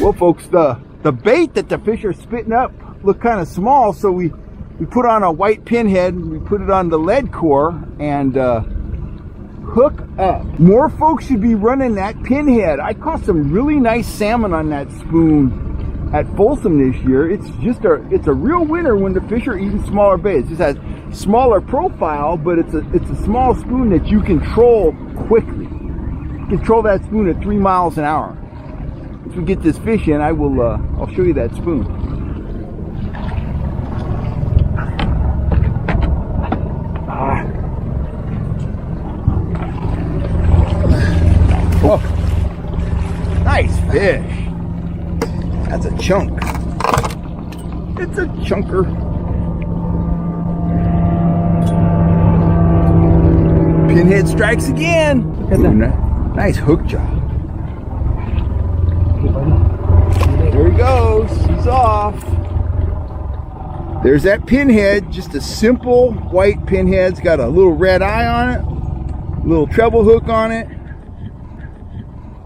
Well, folks, the bait that the fish are spitting up look kind of small, so we put on a white pinhead, and we put it on the lead core, and hook up. More folks should be running that pinhead. I caught some really nice salmon on that spoon at Folsom this year. It's a real winner when the fish are eating smaller bait. It just has smaller profile, but it's a small spoon that you control quickly. You control that spoon at 3 miles an hour. Once we get this fish in, I'll show you that spoon. Oh, nice fish. That's a chunk. It's a chunker. Pinhead strikes again. Nice hook job. There he goes. He's off. There's that pinhead. Just a simple white pinhead. It's got a little red eye on it. A little treble hook on it.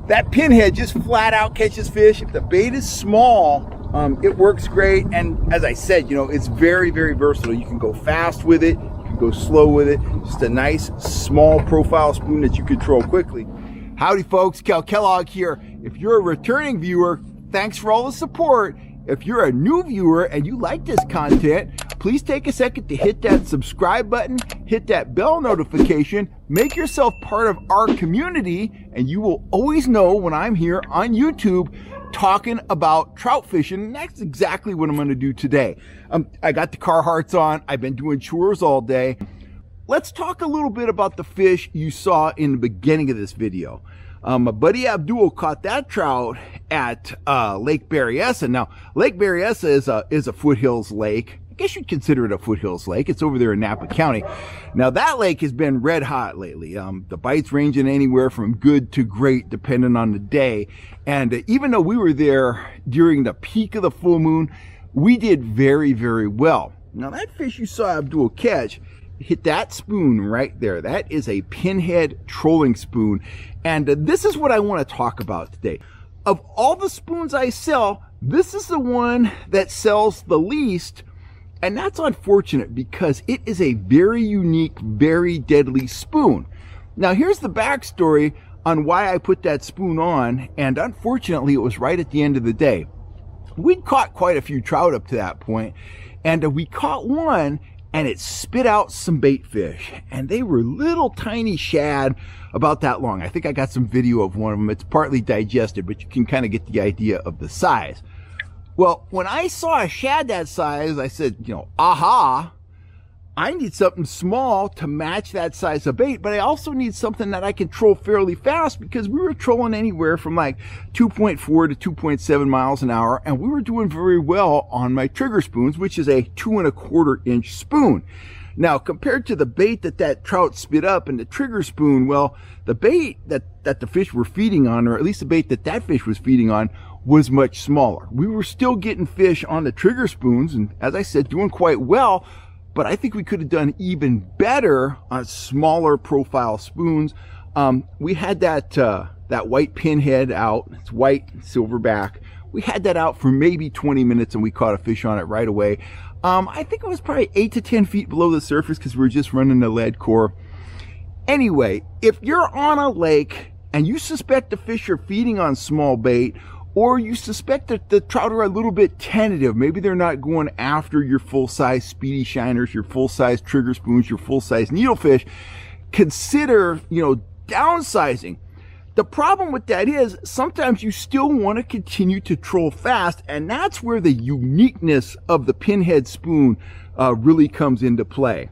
That pinhead just flat out catches fish. If the bait is small, it works great. And as I said, you know, it's very, very versatile. You can go fast with it. You can go slow with it. Just a nice small profile spoon that you control quickly. Howdy folks, Cal Kellogg here. If you're a returning viewer, thanks for all the support. If you're a new viewer and you like this content, please take a second to hit that subscribe button, hit that bell notification, make yourself part of our community, and you will always know when I'm here on YouTube talking about trout fishing. And that's exactly what I'm going to do today. I got the Carhartts on. I've been doing chores all day. Let's talk a little bit about the fish you saw in the beginning of this video. My buddy Abdul caught that trout at Lake Berryessa. Now, Lake Berryessa is a foothills lake. I guess you'd consider it a foothills lake. It's over there in Napa County. Now, that lake has been red hot lately. The bites ranging anywhere from good to great, depending on the day. And even though we were there during the peak of the full moon, we did very, very well. Now, that fish you saw Abdul catch hit that spoon right there. That is a pinhead trolling spoon. And this is what I want to talk about today. Of all the spoons I sell, this is the one that sells the least. And that's unfortunate because it is a very unique, very deadly spoon. Now, here's the backstory on why I put that spoon on. And unfortunately, it was right at the end of the day. We'd caught quite a few trout up to that point. And we caught one, and it spit out some bait fish, and they were little tiny shad about that long. I think I got some video of one of them. It's partly digested, but you can kind of get the idea of the size. Well, when I saw a shad that size, I said, you know, aha, I need something small to match that size of bait, but I also need something that I can troll fairly fast, because we were trolling anywhere from like 2.4 to 2.7 miles an hour, and we were doing very well on my trigger spoons, which is a 2¼ inch spoon. Now, compared to the bait that trout spit up and the trigger spoon, well, the bait that the fish were feeding on, or at least the bait that fish was feeding on, was much smaller. We were still getting fish on the trigger spoons, and as I said, doing quite well. But I think we could have done even better on smaller profile spoons. We had that white pinhead out. It's white silverback. We had that out for maybe 20 minutes and we caught a fish on it right away. I think it was probably 8 to 10 feet below the surface because we were just running the lead core. Anyway, if you're on a lake and you suspect the fish are feeding on small bait, or you suspect that the trout are a little bit tentative, maybe they're not going after your full-size speedy shiners, your full-size trigger spoons, your full-size needlefish, consider, you know, downsizing. The problem with that is sometimes you still want to continue to troll fast, and that's where the uniqueness of the pinhead spoon really comes into play.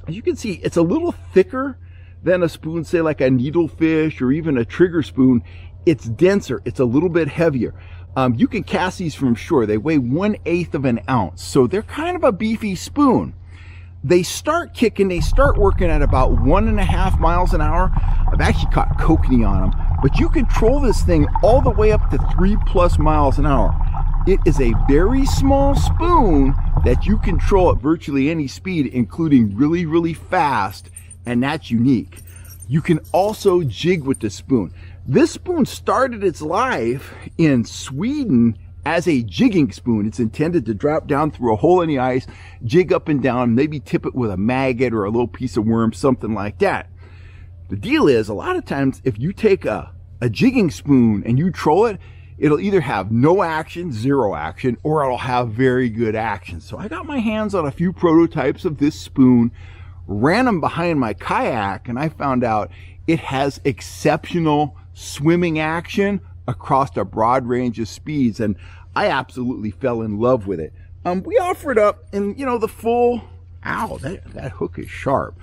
As you can see, it's a little thicker than a spoon, say like a needlefish or even a trigger spoon. It's denser, it's a little bit heavier. You can cast these from shore. They weigh 1/8 of an ounce, so they're kind of a beefy spoon. They start kicking, they start working at about 1.5 miles an hour. I've actually caught kokanee on them, but you control this thing all the way up to 3+ miles an hour. It is a very small spoon that you control at virtually any speed, including really, really fast, and that's unique. You can also jig with the spoon. This spoon started its life in Sweden as a jigging spoon. It's intended to drop down through a hole in the ice, jig up and down, maybe tip it with a maggot or a little piece of worm, something like that. The deal is, a lot of times, if you take a jigging spoon and you troll it, it'll either have no action, zero action, or it'll have very good action. So I got my hands on a few prototypes of this spoon, ran them behind my kayak, and I found out it has exceptional swimming action across a broad range of speeds, and I absolutely fell in love with it. We offer it up in, the full, ow, that hook is sharp.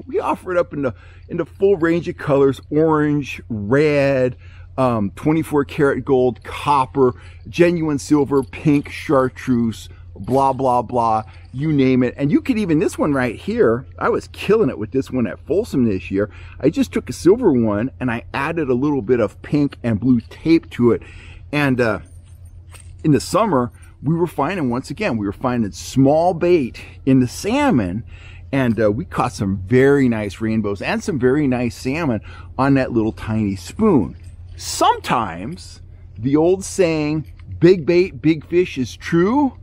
We offer it up in the full range of colors: orange, red, 24 karat gold, copper, genuine silver, pink, chartreuse, blah, blah, blah, you name it. And you could even, this one right here, I was killing it with this one at Folsom this year. I just took a silver one and I added a little bit of pink and blue tape to it. And in the summer, we were finding small bait in the salmon. And we caught some very nice rainbows and some very nice salmon on that little tiny spoon. Sometimes the old saying, big bait, big fish, is true,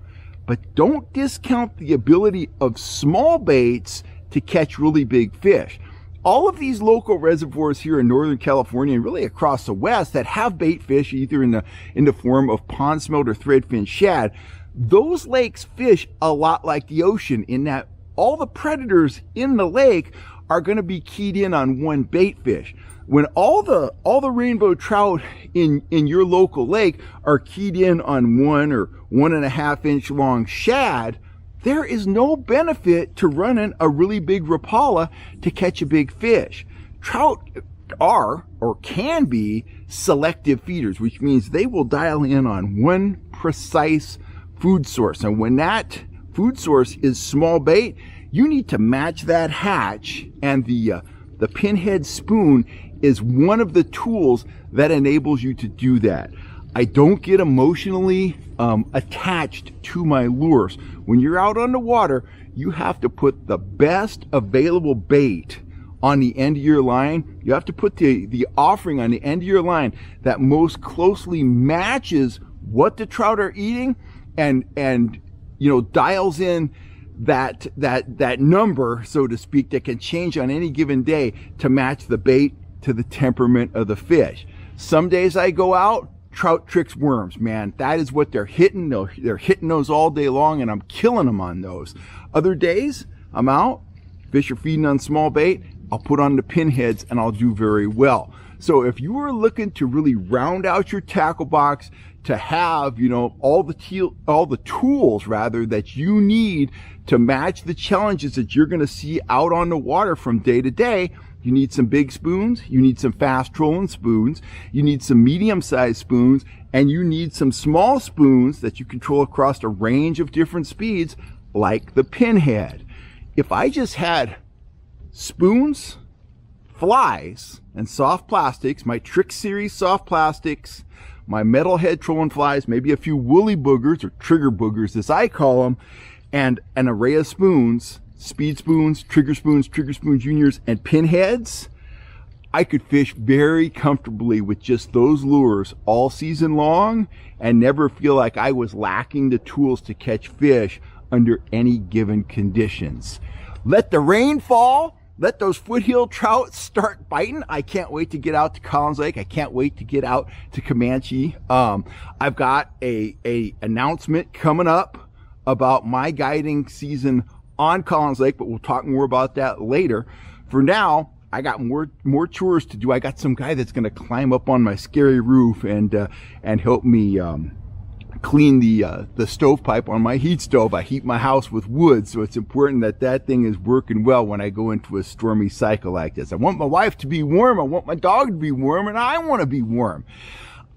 but don't discount the ability of small baits to catch really big fish. All of these local reservoirs here in Northern California and really across the West that have bait fish, either in the form of pond smelt or threadfin shad, those lakes fish a lot like the ocean, in that all the predators in the lake are going to be keyed in on one bait fish. When all the rainbow trout in your local lake are keyed in on 1 or 1.5 inch long shad, there is no benefit to running a really big Rapala to catch a big fish. Trout are, or can be, selective feeders, which means they will dial in on one precise food source. And when that food source is small bait, you need to match that hatch, and the pinhead spoon is one of the tools that enables you to do that. I don't get emotionally attached to my lures. When you're out on the water, you have to put the best available bait on the end of your line. You have to put the offering on the end of your line that most closely matches what the trout are eating, and dials in that number, so to speak, that can change on any given day to match the bait to the temperament of the fish. Some days I go out, trout, tricks, worms, man. That is what they're hitting. They're hitting those all day long, and I'm killing them on those. Other days, I'm out, fish are feeding on small bait, I'll put on the pinheads and I'll do very well. So if you are looking to really round out your tackle box, to have, all the tools rather that you need to match the challenges that you're going to see out on the water from day to day, you need some big spoons, you need some fast trolling spoons, you need some medium-sized spoons, and you need some small spoons that you control across a range of different speeds, like the pinhead. If I just had spoons, flies, and soft plastics, my Trix series soft plastics, my metalhead trolling flies, maybe a few woolly boogers, or trigger boogers as I call them, and an array of spoons, speed spoons, trigger spoons juniors, and pinheads, I could fish very comfortably with just those lures all season long and never feel like I was lacking the tools to catch fish under any given conditions. Let the rain fall. Let those foothill trout start biting. I can't wait to get out to Collins Lake. I can't wait to get out to Comanche. I've got a announcement coming up about my guiding season on Collins Lake, but we'll talk more about that later. For now, I got more chores to do. I got some guy that's going to climb up on my scary roof and help me clean the stovepipe on my heat stove. I heat my house with wood, so it's important that thing is working well when I go into a stormy cycle like this. I want my wife to be warm, I want my dog to be warm, and I want to be warm.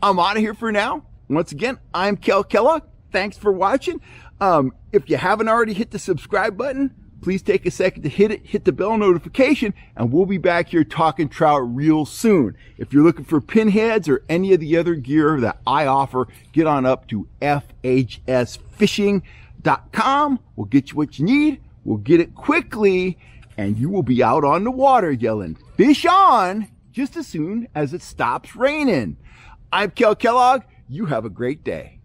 I'm out of here for now. Once again, I'm Kel Kellogg. Thanks for watching. If you haven't already hit the subscribe button, please take a second to hit it, hit the bell notification, and we'll be back here talking trout real soon. If you're looking for pinheads or any of the other gear that I offer, get on up to fhsfishing.com. We'll get you what you need, we'll get it quickly, and you will be out on the water yelling, "Fish on!" just as soon as it stops raining. I'm Kel Kellogg. You have a great day.